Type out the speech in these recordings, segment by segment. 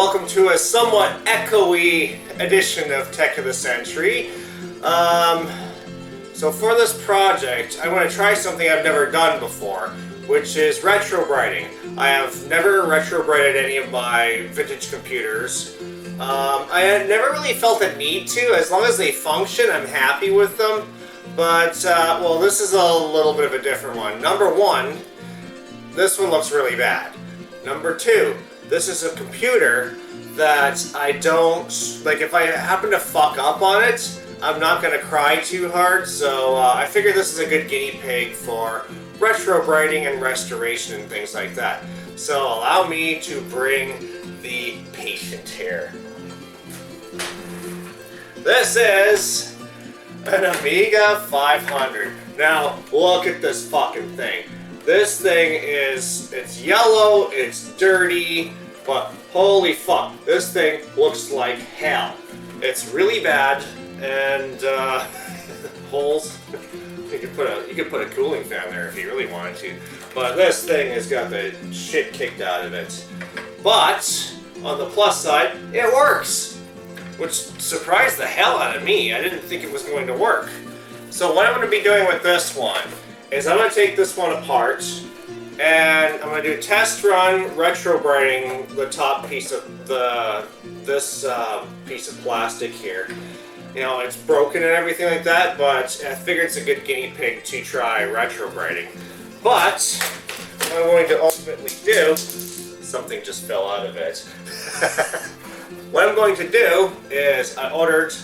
welcome to a somewhat echoey edition of Tech of the Century. So for this project, I want to try something I've never done before, which is retrobrighting. I have never retrobrighted any of my vintage computers. I had never really felt a need to. As long as they function, I'm happy with them. But, well, this is a little bit of a different one. Number one, this one looks really bad. Number two, this is a computer that I don't, like, if I happen to fuck up on it, I'm not going to cry too hard, so I figured this is a good guinea pig for retrobrighting and restoration and things like that. So allow me to bring the patient here. This is an Amiga 500. Now, look at this fucking thing. This thing is, it's yellow, it's dirty, but holy fuck, this thing looks like hell. It's really bad, and holes. You could put a cooling fan there if you really wanted to. But this thing has got the shit kicked out of it. But on the plus side, it works, which surprised the hell out of me. I didn't think it was going to work. So what I'm going to be doing with this one is I'm going to take this one apart, and I'm going to do a test run retrobrighting the top piece of this piece of plastic here. You know, it's broken and everything like that, but I figured it's a good guinea pig to try retrobrighting. But what I'm going to ultimately do, something just fell out of it. What I'm going to do is I ordered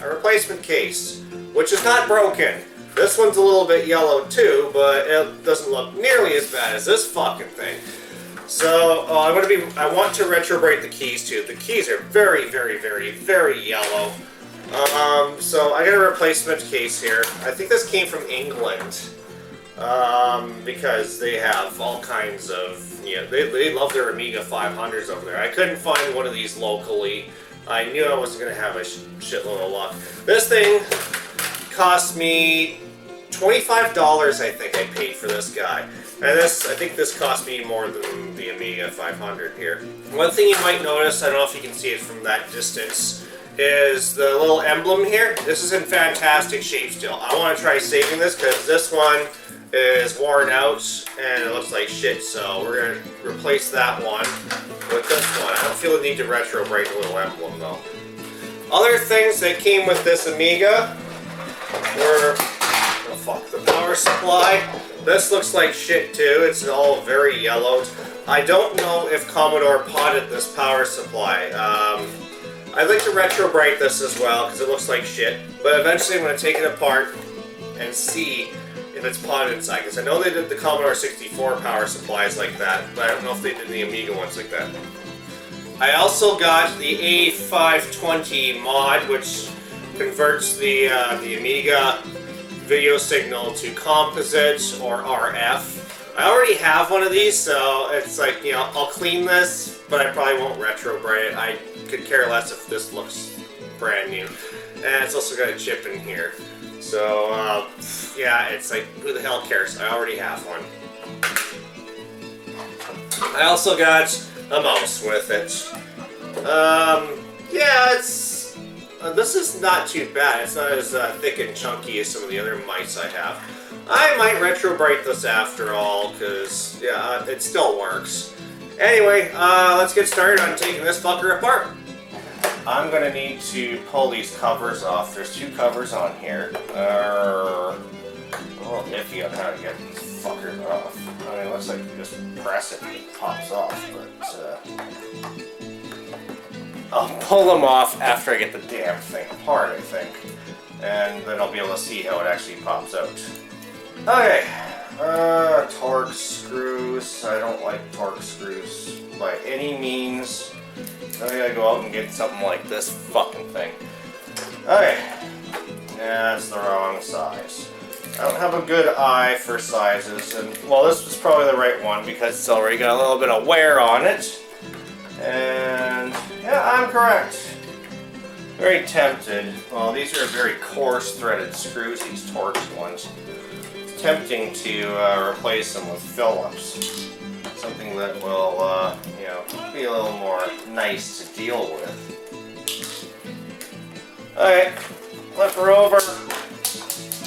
a replacement case, which is not broken. This one's a little bit yellow too, but it doesn't look nearly as bad as this fucking thing. So I want to retrobrite the keys too. The keys are very, very, very, very yellow. So I got a replacement case here. I think this came from England, because they have all kinds of, you know, they love their Amiga 500s over there. I couldn't find one of these locally. I knew I wasn't going to have a shitload of luck. This thing cost me $25, I think I paid for this guy. And I think this cost me more than the Amiga 500 here. One thing you might notice, I don't know if you can see it from that distance, is the little emblem here. This is in fantastic shape still. I want to try saving this because this one is worn out and it looks like shit. So we're going to replace that one with this one. I don't feel the need to retrobrite the little emblem though. Other things that came with this Amiga were, oh fuck, the power supply. This looks like shit too. It's all very yellowed. I don't know if Commodore potted this power supply. I'd like to retrobrite this as well because it looks like shit. But eventually I'm going to take it apart and see if it's potted inside. Because I know they did the Commodore 64 power supplies like that, but I don't know if they did the Amiga ones like that. I also got the A520 mod, which converts the Amiga video signal to composite or RF. I already have one of these, so it's like, you know, I'll clean this, but I probably won't retrobrite it. I could care less if this looks brand new. And it's also got a chip in here. So, yeah, it's like, who the hell cares? I already have one. I also got a mouse with it. Yeah, this is not too bad. It's not as thick and chunky as some of the other mice I have. I might retrobrite this after all, because, yeah, it still works. Anyway, let's get started on taking this fucker apart. I'm going to need to pull these covers off. There's two covers on here. A little iffy on how to get these fuckers off. I mean, it looks like you just press it and it pops off, but I'll pull them off after I get the damn thing apart, I think. And then I'll be able to see how it actually pops out. Okay, Torx screws. I don't like Torx screws by any means. I gotta go out and get something like this fucking thing. Okay, that's the wrong size. I don't have a good eye for sizes, and well, this was probably the right one because it's already got a little bit of wear on it. And yeah, I'm correct. Very tempted. Well, these are very coarse threaded screws, these Torx ones. It's tempting to replace them with Phillips. Something that will, you know, be a little more nice to deal with. Alright, flip her over.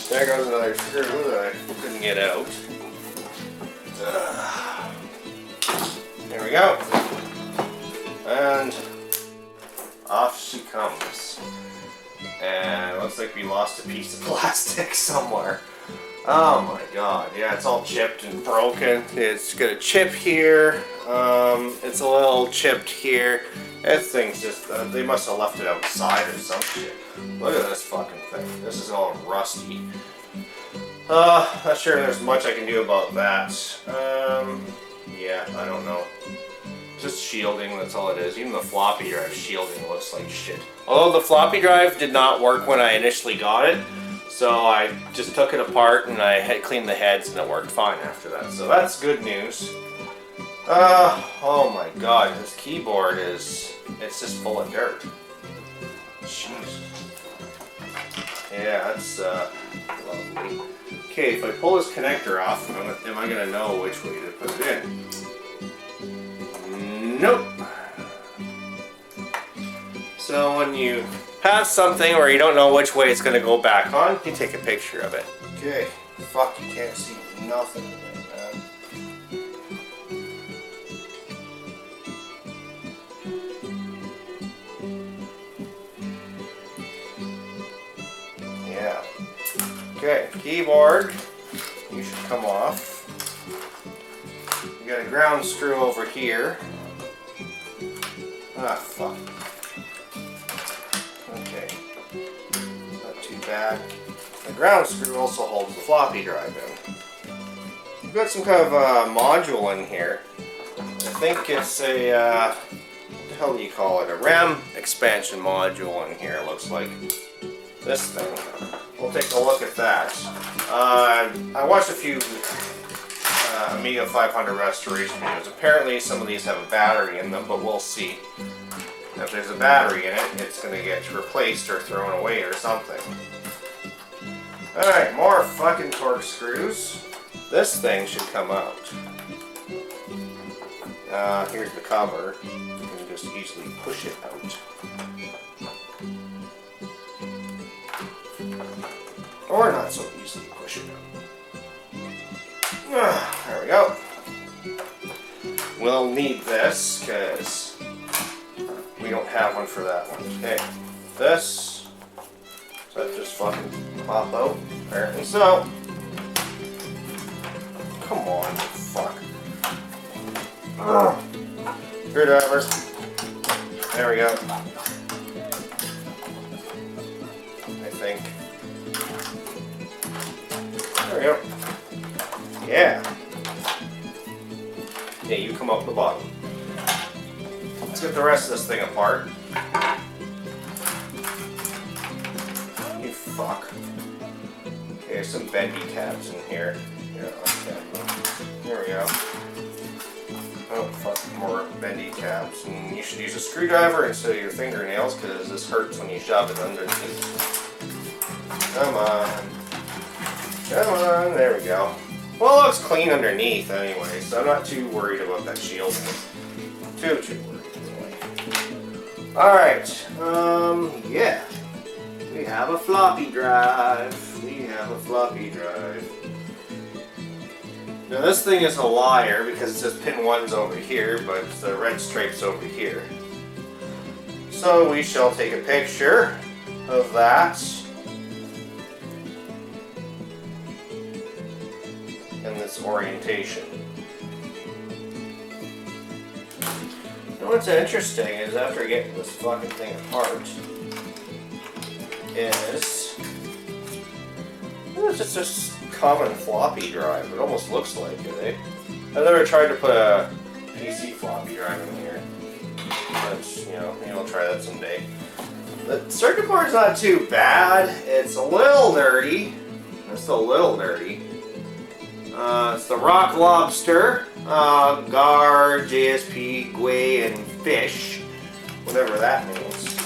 There goes another screw that I couldn't get out. There we go. And off she comes. And it looks like we lost a piece of plastic somewhere. Oh my god, yeah, it's all chipped and broken. It's got a chip here. It's a little chipped here. This thing's just, they must have left it outside or some shit. Look at this fucking thing. This is all rusty. Not sure there's much I can do about that. Yeah, I don't know. Just shielding, that's all it is. Even the floppy drive shielding looks like shit. Although the floppy drive did not work when I initially got it, so I just took it apart and I had cleaned the heads and it worked fine after that. So that's good news. Oh my god, this keyboard is, it's just full of dirt. Jeez. Yeah, that's lovely. Okay, if I pull this connector off, am I gonna know which way to put it in? Nope. So when you have something where you don't know which way it's gonna go back on, you take a picture of it. Okay. Fuck, you can't see nothing in it, man. Yeah. Okay, keyboard. You should come off. You got a ground screw over here. Ah, fuck. Okay. Not too bad. The ground screw also holds the floppy drive in. We've got some kind of module in here. I think it's a, what the hell do you call it? A RAM expansion module in here, it looks like. This thing. We'll take a look at that. I watched a few Amiga 500 restoration videos. Apparently some of these have a battery in them, but we'll see. If there's a battery in it, it's going to get replaced or thrown away or something. Alright, more fucking torque screws. This thing should come out. Here's the cover. You can just easily push it out. Or not so easily push it out. There we go. We'll need this, because we don't have one for that one. Okay. This. So that just fucking pop out. Apparently so. Come on, fuck. Screwdriver. There we go. I think. There we go. Yeah. Yeah, you come up the bottom. Let's get the rest of this thing apart. You fuck. Okay, some bendy tabs in here. Yeah, there we go. Oh, fuck, more bendy tabs. And you should use a screwdriver instead of your fingernails, because this hurts when you shove it underneath. Come on. Come on, there we go. Well, it looks clean underneath anyway, so I'm not too worried about that shield. Too worried anyway. Alright, yeah. We have a floppy drive. We have a floppy drive. Now this thing is a liar because it says pin 1's over here, but the red stripe's over here. So we shall take a picture of that. In this orientation. Now what's interesting is after getting this fucking thing apart is it's just a common floppy drive. It almost looks like it, eh? I've never tried to put a PC floppy drive in here. But, you know, maybe I'll try that someday. The circuit board's not too bad. It's a little dirty. Just a little dirty. It's the Rock Lobster, Gar, JSP, Gway, and Fish, whatever that means.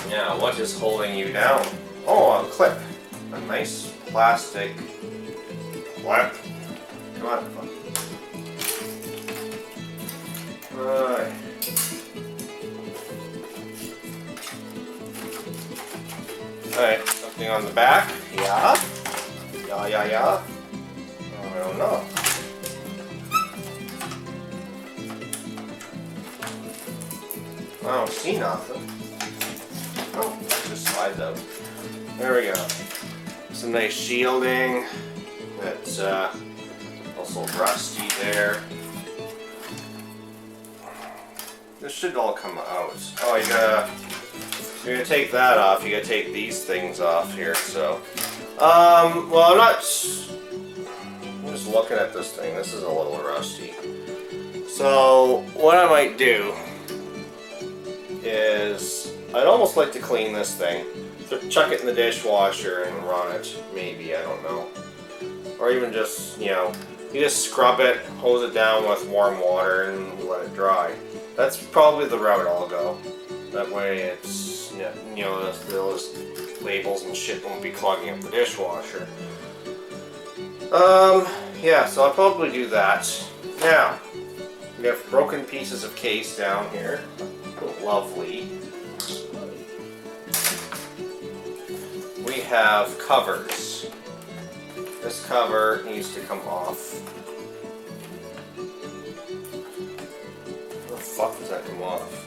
Yeah, what is holding you down? Oh, a clip. A nice plastic clip. Come on. Alright, something on the back. Yeah. Yeah. Oh, I don't know. I don't see nothing. Oh, it just slides out. There we go. Some nice shielding. That's also rusty there. This should all come out. Oh, you're gonna take that off. You gotta take these things off here. So, well, I'm just looking at this thing. This is a little rusty. So, what I might do is, I'd almost like to clean this thing. So chuck it in the dishwasher and run it, maybe, I don't know. Or even just, you know, you just scrub it, hose it down with warm water and let it dry. That's probably the route I'll go. That way it's, you know, those labels and shit won't be clogging up the dishwasher. Yeah, so I'll probably do that. Now, we have broken pieces of case down here. Lovely. We have covers. This cover needs to come off. How the fuck does that come off?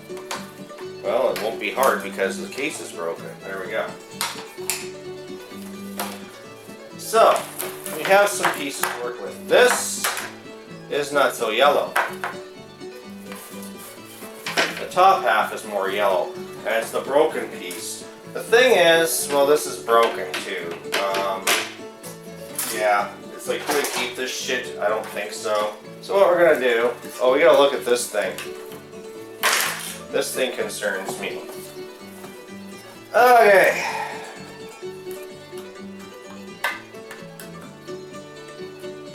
Well, it won't be hard because the case is broken. There we go. So, we have some pieces to work with. This is not so yellow. The top half is more yellow, and it's the broken piece. The thing is, well, this is broken too. Yeah, it's like, can we keep this shit? I don't think so. So what we're gonna do, oh, we gotta look at this thing. This thing concerns me. Okay.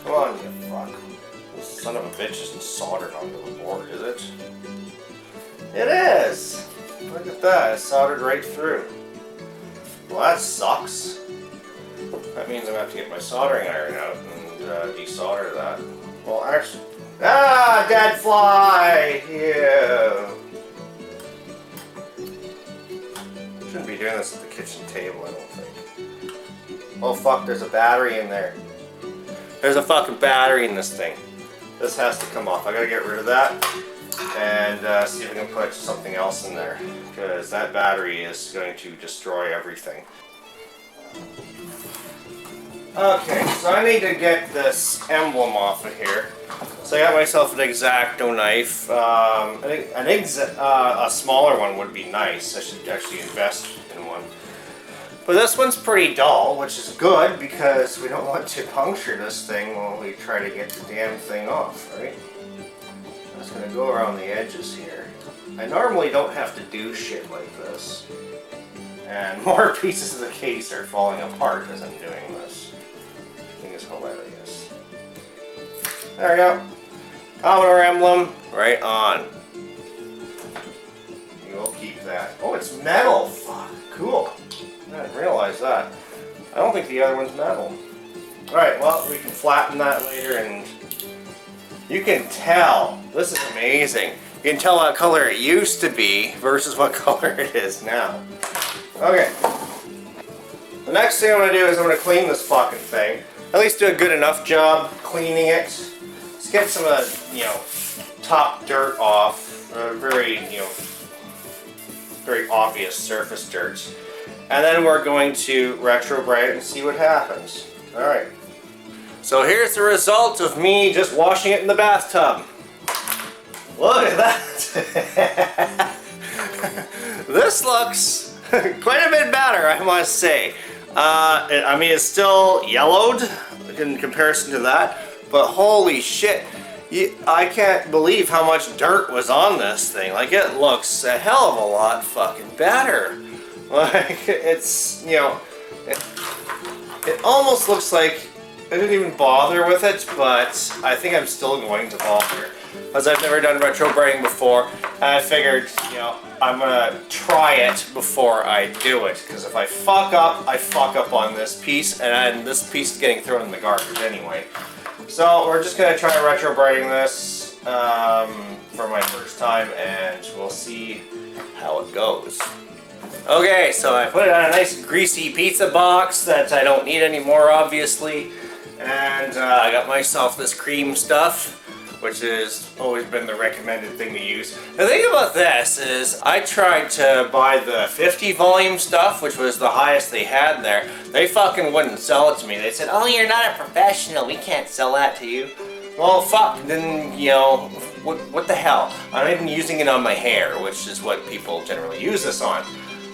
Come on, you fuck. This son of a bitch isn't soldered onto the board, is it? It is! Look at that, it's soldered right through. Well, that sucks. That means I'm gonna have to get my soldering iron out and desolder that. Well, actually... Ah! Dead fly! Yeah! Shouldn't be doing this at the kitchen table, I don't think. Oh fuck, there's a battery in there. There's a fucking battery in this thing. This has to come off. I gotta get rid of that and see if we can put something else in there, because that battery is going to destroy everything. Okay, so I need to get this emblem off of here. So I got myself an X-Acto knife. I think a smaller one would be nice. I should actually invest in one. But this one's pretty dull, which is good because we don't want to puncture this thing while we try to get the damn thing off, right? I'm just going to go around the edges here. I normally don't have to do shit like this. And more pieces of the case are falling apart as I'm doing this. I think it's hilarious. There we go. Commodore emblem, right on. We'll keep that. Oh, it's metal! Fuck, cool. I didn't realize that. I don't think the other one's metal. Alright, well, we can flatten that later, and you can tell. This is amazing. You can tell what color it used to be versus what color it is now. Okay. The next thing I'm going to do is I'm going to clean this fucking thing. At least do a good enough job cleaning it. Let's get some of the, top dirt off. Very obvious surface dirt. And then we're going to retrobrite and see what happens. Alright. So here's the result of me just washing it in the bathtub. Look at that! This looks quite a bit better, I must say. I mean, it's still yellowed in comparison to that, but holy shit. I can't believe how much dirt was on this thing. Like, it looks a hell of a lot fucking better. Like, it's, it almost looks like I didn't even bother with it, but I think I'm still going to bother. As I've never done retrobraiding before, and I figured, I'm gonna try it before I do it. Because if I fuck up on this piece, and this piece is getting thrown in the garbage anyway. So we're just gonna try retrobraiding this, for my first time, and we'll see how it goes. Okay, so I put it on a nice greasy pizza box that I don't need anymore, obviously. And I got myself this cream stuff, which has always been the recommended thing to use. The thing about this is I tried to buy the 50 volume stuff, which was the highest they had there. They fucking wouldn't sell it to me. They said, oh, you're not a professional, we can't sell that to you. Well, fuck, then, you know, what the hell? I'm even using it on my hair, which is what people generally use this on.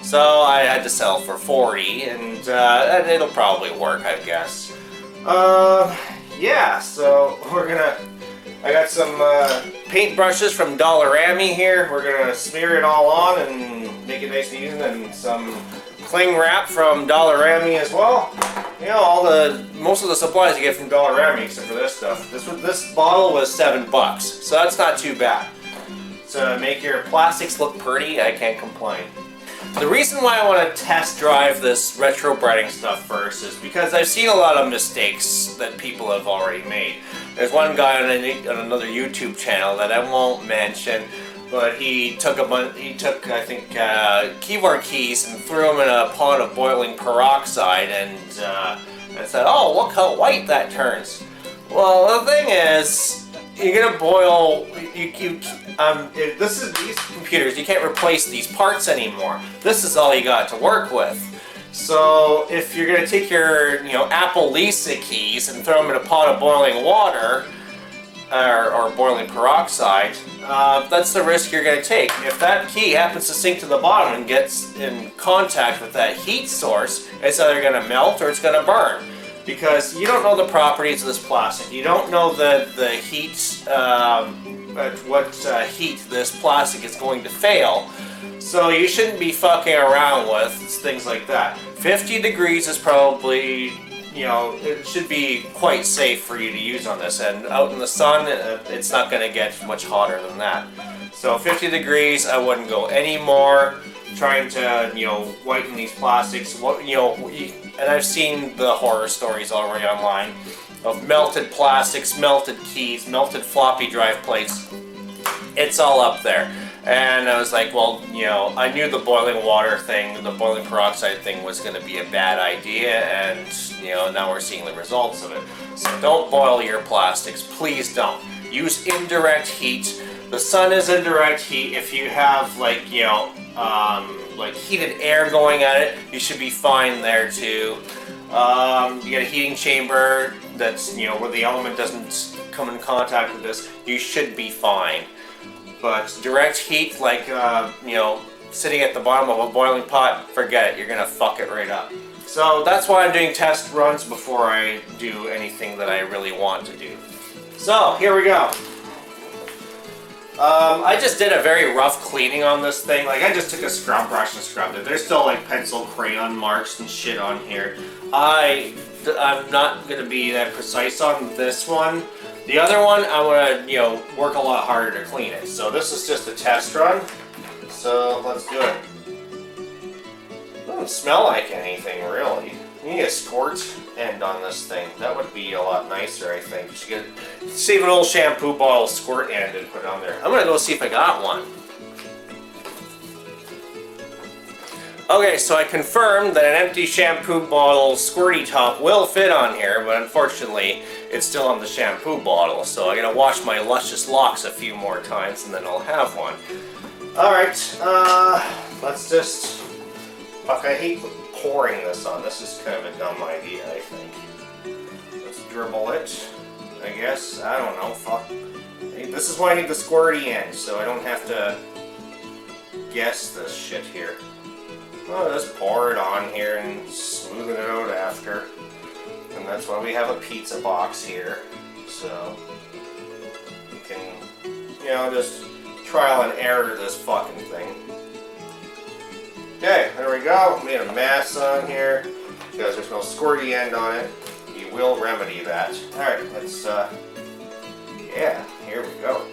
So I had to sell for 40, and it'll probably work, I guess. Yeah, so I got some paint brushes from Dollarami here. We're gonna smear it all on and make it nice and even, and some cling wrap from Dollarami as well. You know, most of the supplies you get from Dollarami, except for this stuff. This bottle was $7, so that's not too bad. To make your plastics look pretty, I can't complain. The reason why I want to test drive this retro brighting stuff first is because I've seen a lot of mistakes that people have already made. There's one guy on another YouTube channel that I won't mention, but he took I think keyboard keys and threw them in a pot of boiling peroxide and said, oh, look how white that turns. Well, the thing is, you're gonna boil. These computers, you can't replace these parts anymore. This is all you got to work with. So if you're gonna take your, Apple Lisa keys and throw them in a pot of boiling water or boiling peroxide, that's the risk you're gonna take. If that key happens to sink to the bottom and gets in contact with that heat source, it's either gonna melt or it's gonna burn. Because you don't know the properties of this plastic. You don't know the heat, at what heat this plastic is going to fail. So you shouldn't be fucking around with things like that. 50 degrees is probably, it should be quite safe for you to use on this. And out in the sun, it's not going to get much hotter than that. So 50 degrees, I wouldn't go any more. Trying to, whiten these plastics. And I've seen the horror stories already online of melted plastics, melted keys, melted floppy drive plates. It's all up there. And I was like, well, I knew the boiling water thing, the boiling peroxide thing was going to be a bad idea, and, now we're seeing the results of it. So don't boil your plastics. Please don't. Use indirect heat. The sun is indirect heat. If you have, like heated air going at it, you should be fine there too. You get a heating chamber that's, where the element doesn't come in contact with this, you should be fine. But direct heat, like, sitting at the bottom of a boiling pot, forget it, you're gonna fuck it right up. So that's why I'm doing test runs before I do anything that I really want to do. So, here we go. I just did a very rough cleaning on this thing. Like, I just took a scrub brush and scrubbed it. There's still, like, pencil crayon marks and shit on here. I'm not going to be that precise on this one. The other one, I want to, work a lot harder to clean it. So this is just a test run. So, let's do it. It doesn't smell like anything, really. You need a squirt end on this thing. That would be a lot nicer, I think. You should save an old shampoo bottle squirt end and put it on there. I'm gonna go see if I got one. Okay, so I confirmed that an empty shampoo bottle squirty top will fit on here, but unfortunately, it's still on the shampoo bottle. So I gotta wash my luscious locks a few more times and then I'll have one. Alright, let's just... Fuck, I hate pouring this on. This is kind of a dumb idea, I think. Let's dribble it, I guess. I don't know, fuck. This is why I need the squirty end, so I don't have to guess this shit here. I'll just pour it on here and smooth it out after. And that's why we have a pizza box here. So, you can, just trial and error this fucking thing. Okay, there we go. Made a mess on here. Because there's no squirty end on it. You will remedy that. Alright, let's, yeah, here we go.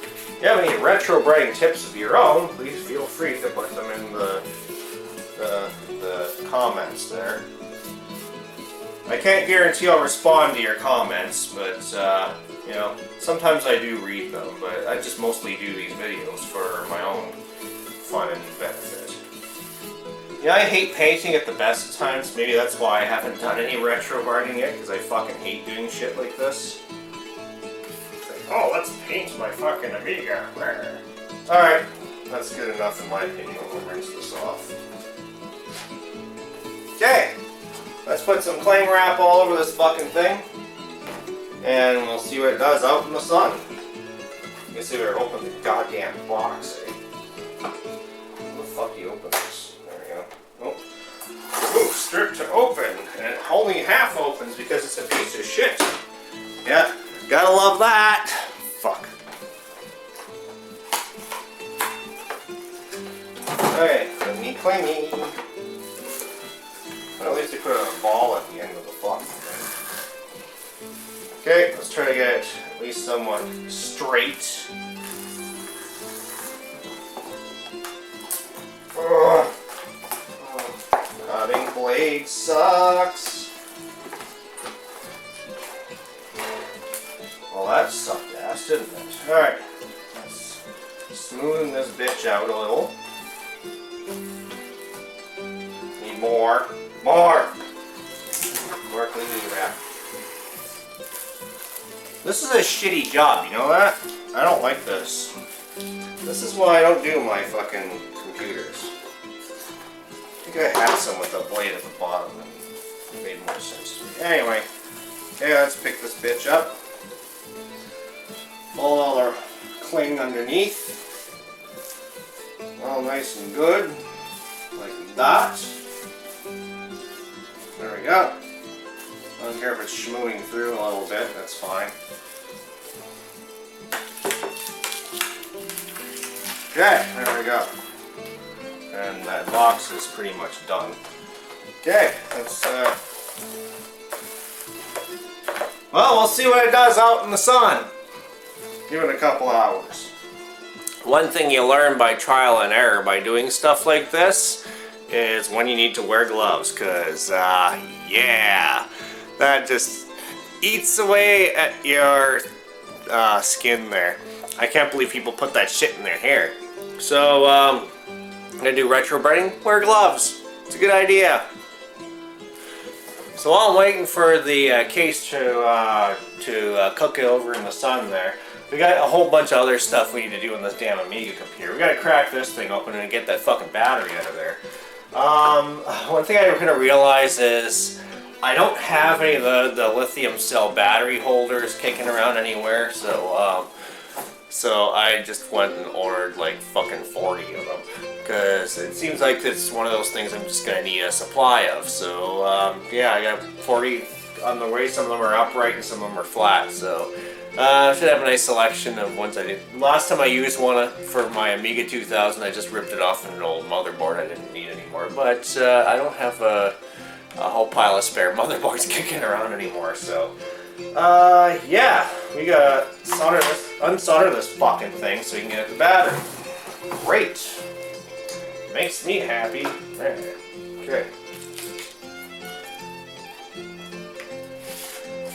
If you have any retro brighting tips of your own, please feel free to put them in the comments there. I can't guarantee I'll respond to your comments, but, you know, sometimes I do read them, but I just mostly do these videos for my own fun and benefit. Yeah, I hate painting at the best of times. Maybe that's why I haven't done any retro gardening yet, because I fucking hate doing shit like this. It's like, oh, let's paint my fucking Amiga. Alright, that's good enough in my opinion. We'll rinse this off. Okay, let's put some cling wrap all over this fucking thing. And we'll see what it does out in the sun. Let's see if we open the goddamn box, eh? How the fuck do you open this? There we go. Oh. Ooh, strip to open. And it only half opens because it's a piece of shit. Yeah, gotta love that. Fuck. Alright, clingy. But at least they put a ball at the end of the fucking thing. Okay, let's try to get it at least somewhat straight. Ugh. Cutting blade sucks. Well, that sucked ass, didn't it? Alright, let's smoothen this bitch out a little. Need more. More cleaning wrap. This is a shitty job, you know that? I don't like this. This is why I don't do my fucking computers. I think I had some with a blade at the bottom and it made more sense to me. Anyway, okay, let's pick this bitch up. Pull all our cling underneath. All nice and good. Like that. There we go. I don't care if it's schmooing through a little bit, that's fine. Okay, there we go. And that box is pretty much done. Okay, let's, well, we'll see what it does out in the sun. Give it a couple hours. One thing you learn by trial and error by doing stuff like this is when you need to wear gloves, because, yeah, that just eats away at your skin there. I can't believe people put that shit in their hair. So, I'm gonna do retro burning, wear gloves. It's a good idea. So while I'm waiting for the case to cook it over in the sun there, we got a whole bunch of other stuff we need to do in this damn Amiga computer. We gotta crack this thing open and get that fucking battery out of there. One thing I'm gonna realize is I don't have any of the lithium cell battery holders kicking around anywhere, so I just went and ordered like fucking 40 of them, because it seems like it's one of those things I'm just gonna need a supply of. So yeah, I got 40 on the way. Some of them are upright and some of them are flat, so I should have a nice selection of ones I did. Last time I used one for my Amiga 2000, I just ripped it off an old motherboard I didn't need anymore. But I don't have a whole pile of spare motherboards kicking around anymore, so yeah, we gotta unsolder this fucking thing so we can get at the battery. Great. Makes me happy. There. Okay.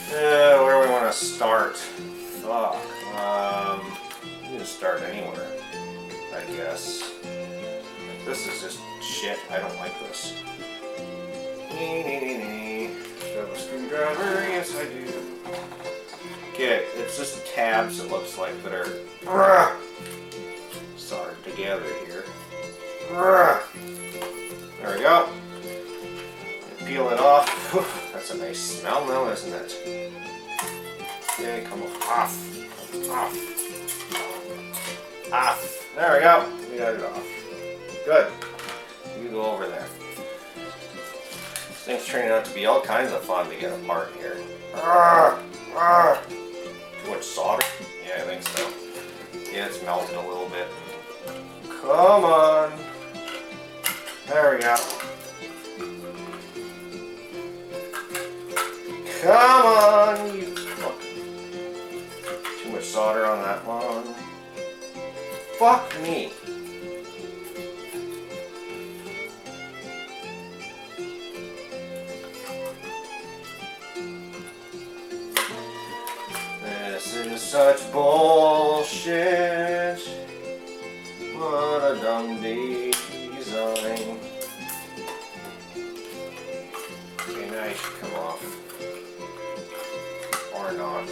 Where do we want to start? Fuck. We can start anywhere, I guess. This is just shit. I don't like this. Do I have a screwdriver? Yes, I do. Okay, it's just tabs, it looks like, that are soldered together here. There we go. Peel it off. That's a nice smell now, isn't it? Okay, come off. Off. There we go. We got it off. Good. You go over there. This thing's turning out to be all kinds of fun to get apart here. Too much solder? Yeah, I think so. Yeah, it's melted a little bit. Come on. There we go. Come on, you fuck. Too much solder on that one. Fuck me. is such bullshit. What a dumb design. Okay, now you should come off. Or not.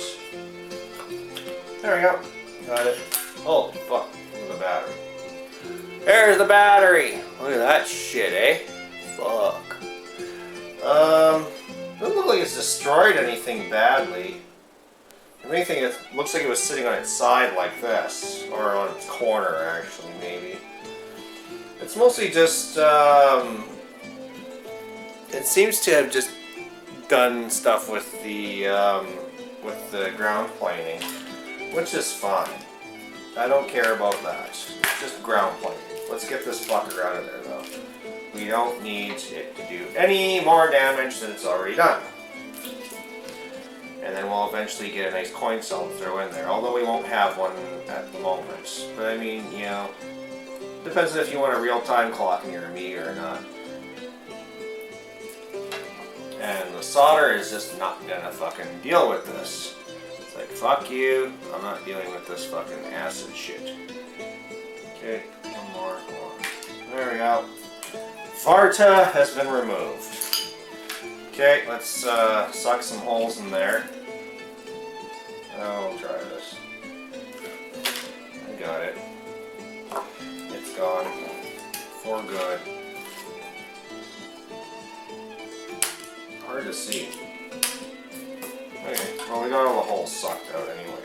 There we go. Got it. Oh, fuck. Look at the battery. There's the battery! Look at that shit, eh? Fuck. Doesn't look like it's destroyed anything badly. If anything, it looks like it was sitting on its side like this. Or on its corner, actually, maybe. It's mostly just, it seems to have just done stuff with the ground planing, which is fine. I don't care about that. It's just ground planing. Let's get this fucker out of there, though. We don't need it to do any more damage than it's already done. And then we'll eventually get a nice coin cell to throw in there, although we won't have one at the moment. But I mean, you know, depends on if you want a real-time clock in your Amiga or not. And the solder is just not gonna fucking deal with this. It's like, fuck you, I'm not dealing with this fucking acid shit. Okay, one more. There we go. Varta has been removed. Okay, let's suck some holes in there. I'll try this. I got it. It's gone. For good. Hard to see. Okay, well we got all the holes sucked out anyway.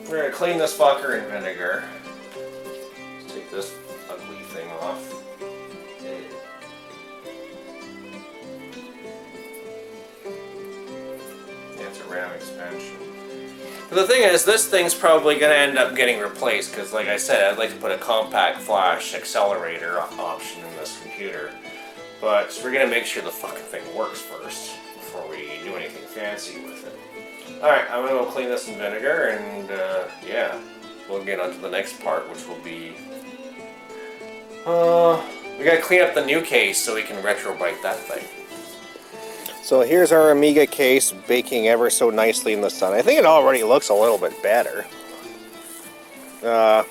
We're gonna clean this fucker in vinegar. Let's take this ugly thing off. RAM expansion. But the thing is, this thing's probably going to end up getting replaced because, like I said, I'd like to put a compact flash accelerator option in this computer. But we're going to make sure the fucking thing works first before we do anything fancy with it. Alright, I'm going to go clean this in vinegar and, yeah, we'll get on to the next part, which will be... we got to clean up the new case so we can retrobite that thing. So here's our Amiga case baking ever so nicely in the sun. I think it already looks a little bit better. Yeah,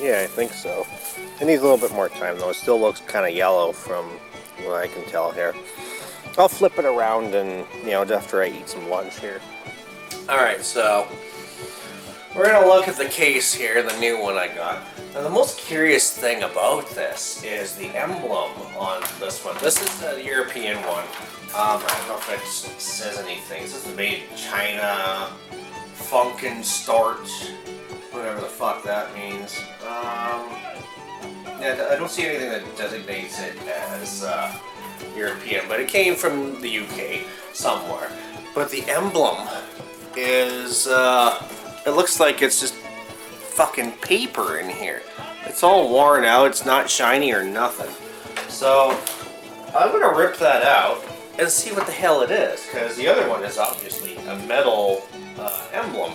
I think so. It needs a little bit more time though. It still looks kind of yellow from what I can tell here. I'll flip it around and, you know, after I eat some lunch here. Alright, so we're going to look at the case here, the new one I got. Now the most curious thing about this is the emblem on this one. This is a European one. I don't know if it says anything. This is made in China, Funkin' Start, whatever the fuck that means. Yeah, I don't see anything that designates it as European, but it came from the UK somewhere. But the emblem is, it looks like it's just fucking paper in here. It's all worn out, it's not shiny or nothing. So, I'm gonna rip that out and see what the hell it is, because the other one is obviously a metal emblem.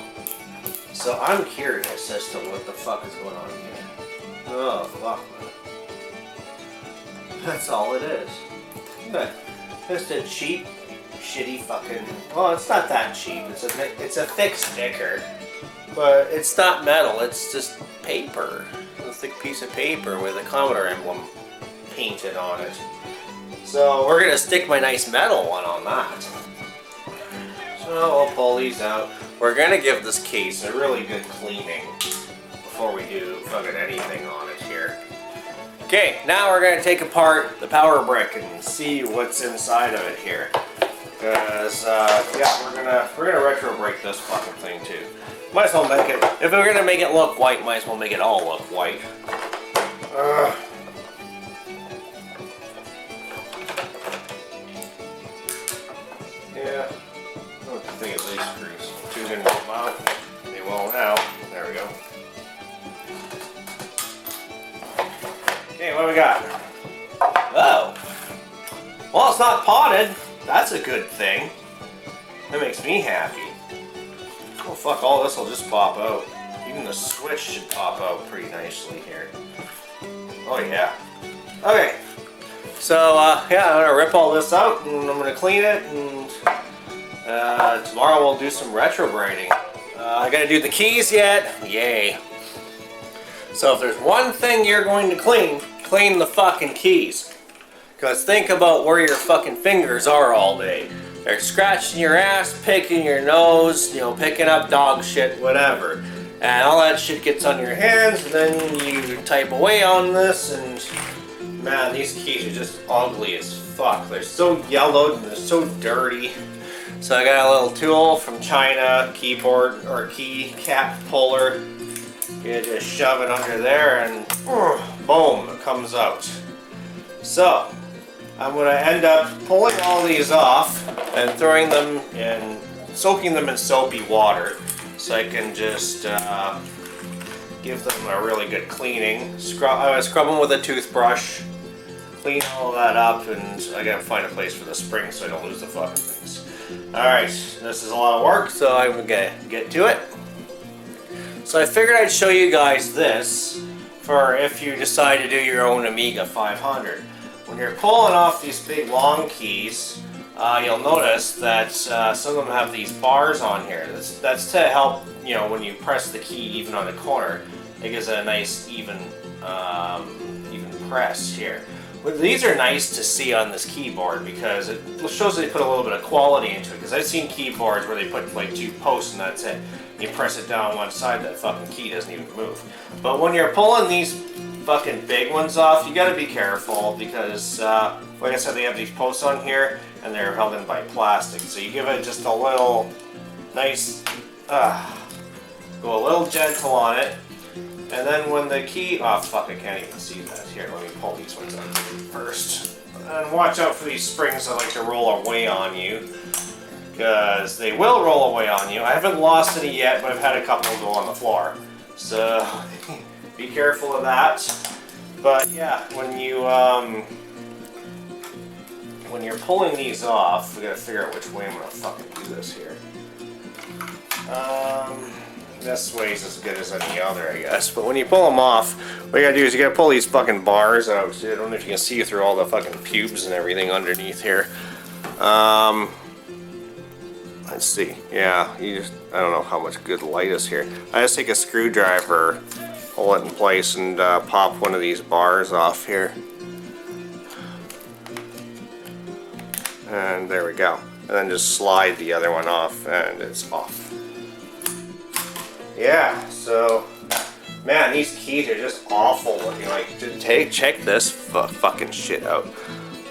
So I'm curious as to what the fuck is going on here. Oh, fuck, man. That's all it is. Good. Just a cheap, shitty fucking... Well, it's not that cheap. It's a thick sticker. But it's not metal, it's just paper. A thick piece of paper with a Commodore emblem painted on it. So we're gonna stick my nice metal one on that. So I'll pull these out. We're gonna give this case a really good cleaning before we do fucking anything on it here. Okay, now we're gonna take apart the power brick and see what's inside of it here. Because yeah, we're gonna retro break this fucking thing too. Might as well make it. If we're gonna make it look white, might as well make it all look white. Yeah, I don't think it's these screws. Two didn't come out. They will now. There we go. Okay, what do we got? Oh. Well, it's not potted. That's a good thing. That makes me happy. Oh fuck, all this will just pop out. Even the switch should pop out pretty nicely here. Oh yeah. Okay. So, yeah, I'm gonna rip all this out and I'm gonna clean it and Tomorrow we'll do some retrograding. I gotta do the keys yet. Yay. So if there's one thing you're going to clean the fucking keys. Because think about where your fucking fingers are all day. They're scratching your ass, picking your nose, you know, picking up dog shit, whatever. And all that shit gets on your hands, and then you type away on this, and man, these keys are just ugly as fuck. They're so yellowed and they're so dirty. So I got a little tool from China, keyboard or key cap puller. You just shove it under there and boom, it comes out. So I'm going to end up pulling all these off and throwing them in, soaking them in soapy water so I can just give them a really good cleaning. I'm going to scrub them with a toothbrush, clean all of that up, and I got to find a place for the springs so I don't lose the fucking things. Alright, this is a lot of work, so I'm going to get to it. So I figured I'd show you guys this for if you decide to do your own Amiga 500. When you're pulling off these big long keys, you'll notice that some of them have these bars on here. That's to help, you know, when you press the key even on the corner, it gives it a nice even press here. But these are nice to see on this keyboard because it shows they put a little bit of quality into it. Because I've seen keyboards where they put like 2 posts and that's it. You press it down one side, that fucking key doesn't even move. But when you're pulling these fucking big ones off, you gotta be careful because, like I said, they have these posts on here and they're held in by plastic. So you give it just a little nice, go a little gentle on it. And then when the key, oh fuck, I can't even see that. Here, let me pull these ones out first. And watch out for these springs that like to roll away on you. Because they will roll away on you. I haven't lost any yet, but I've had a couple go on the floor. So, be careful of that. But yeah, when you're pulling these off, we gotta figure out which way I'm gonna fucking do this here. This way's as good as any other, I guess. But when you pull them off, what you gotta do is you gotta pull these fucking bars out. I don't know if you can see through all the fucking pubes and everything underneath here. Let's see. Yeah, I don't know how much good light is here. I just take a screwdriver, pull it in place, and pop one of these bars off here. And there we go. And then just slide the other one off, and it's off. Yeah, so, man, these keys are just awful looking. Like, check this fucking shit out.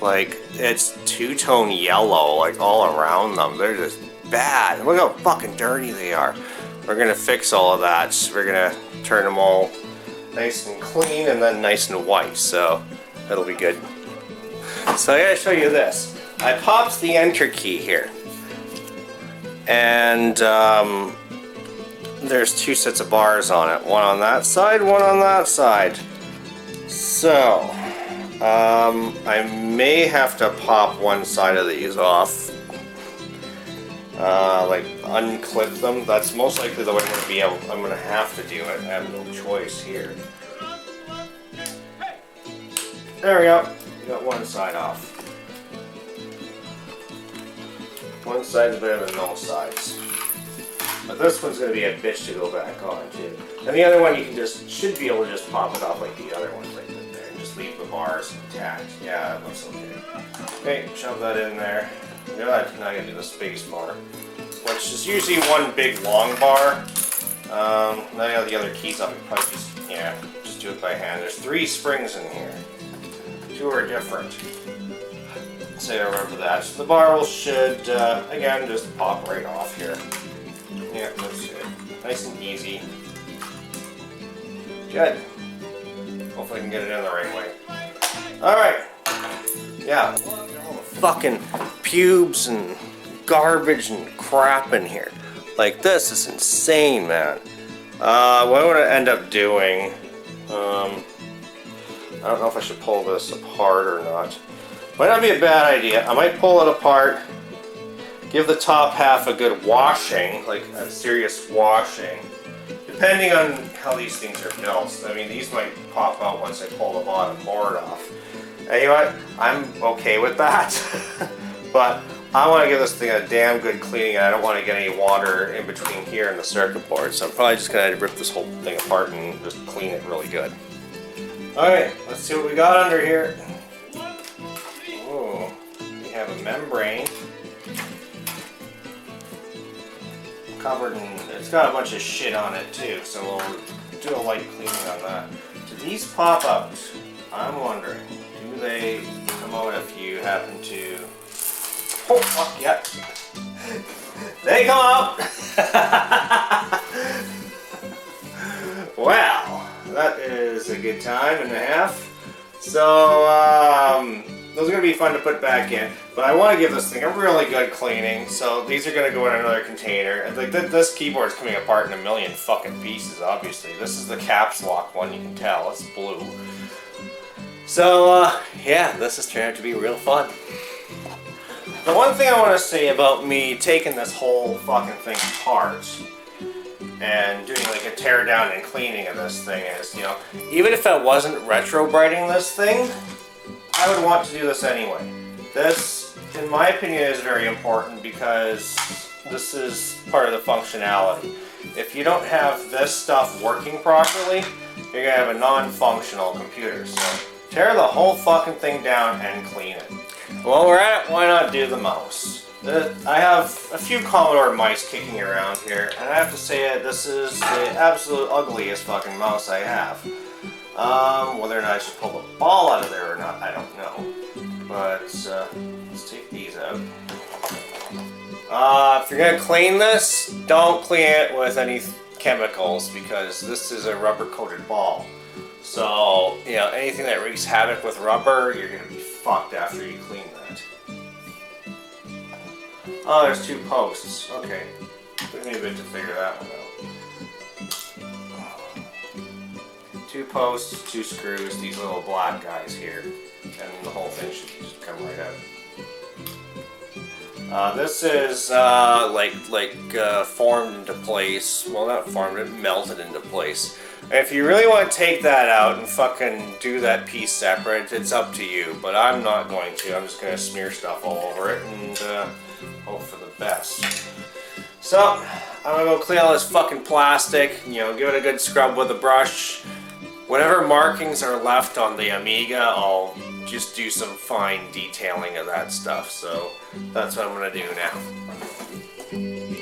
Like, it's two-tone yellow, like, all around them. They're just bad. Look how fucking dirty they are. We're gonna fix all of that. We're gonna turn them all nice and clean and then nice and white, so that'll be good. So I gotta show you this. I popped the enter key here. And, there's 2 sets of bars on it. One on that side, one on that side. So, I may have to pop one side of these off. Like unclip them. That's most likely the way I'm gonna have to do it. I have no choice here. There we go. We got one side off. One side's better than no sides. But this one's gonna be a bitch to go back on too. And the other one you can should be able to just pop it off like the other ones I did there. And just leave the bars intact. Yeah, that looks okay. Okay, shove that in there. Good. Now I gotta do the space bar, which is usually one big long bar. Now I have the other keys up. You probably just do it by hand. There's 3 springs in here. 2 are different. So I remember that. So the bar should again just pop right off here. Yeah, that's good. Nice and easy. Good. Hopefully I can get it in the right way. Alright. Yeah. All the fucking pubes and garbage and crap in here. Like, this is insane, man. What I'm going to end up doing, I don't know if I should pull this apart or not. Might not be a bad idea. I might pull it apart, give the top half a good washing, like a serious washing, depending on how these things are built. I mean, these might pop out once I pull the bottom board off. And you know what? I'm okay with that. But I want to give this thing a damn good cleaning, and I don't want to get any water in between here and the circuit board, so I'm probably just going to rip this whole thing apart and just clean it really good. Alright, let's see what we got under here. Ooh, we have a membrane. Covered in, it's got a bunch of shit on it too, so we'll do a light cleaning on that. Do these pop out? I'm wondering, do they come out if you happen to... Oh, fuck, yeah. They come out! Wow, that is a good time and a half. So, those are going to be fun to put back in. But I want to give this thing a really good cleaning. So these are going to go in another container. And like this keyboard is coming apart in a million fucking pieces, obviously. This is the caps lock one, you can tell. It's blue. So, yeah, this has turned out to be real fun. The one thing I want to say about me taking this whole fucking thing apart and doing like a tear down and cleaning of this thing is, you know, even if I wasn't retro brighting this thing, I would want to do this anyway. This, in my opinion, is very important because this is part of the functionality. If you don't have this stuff working properly, you're gonna have a non-functional computer. So tear the whole fucking thing down and clean it. While we're at it, why not do the mouse? I have a few Commodore mice kicking around here, and I have to say this is the absolute ugliest fucking mouse I have. Whether or not I should pull the ball out of there or not, I don't know. But let's take these out. If you're gonna clean this, don't clean it with any chemicals because this is a rubber-coated ball. So, you know, anything that wreaks havoc with rubber, you're gonna be fucked after you clean that. Oh, there's two posts. Okay. Took me a bit to figure that one out. Two posts, two screws, these little black guys here. And the whole thing should just come right out. This is formed into place. Well, not formed, it melted into place. And if you really want to take that out and fucking do that piece separate, it's up to you. But I'm not going to. I'm just going to smear stuff all over it and hope for the best. So, I'm going to go clean all this fucking plastic, you know, give it a good scrub with a brush. Whatever markings are left on the Amiga, I'll just do some fine detailing of that stuff. So, that's what I'm going to do now.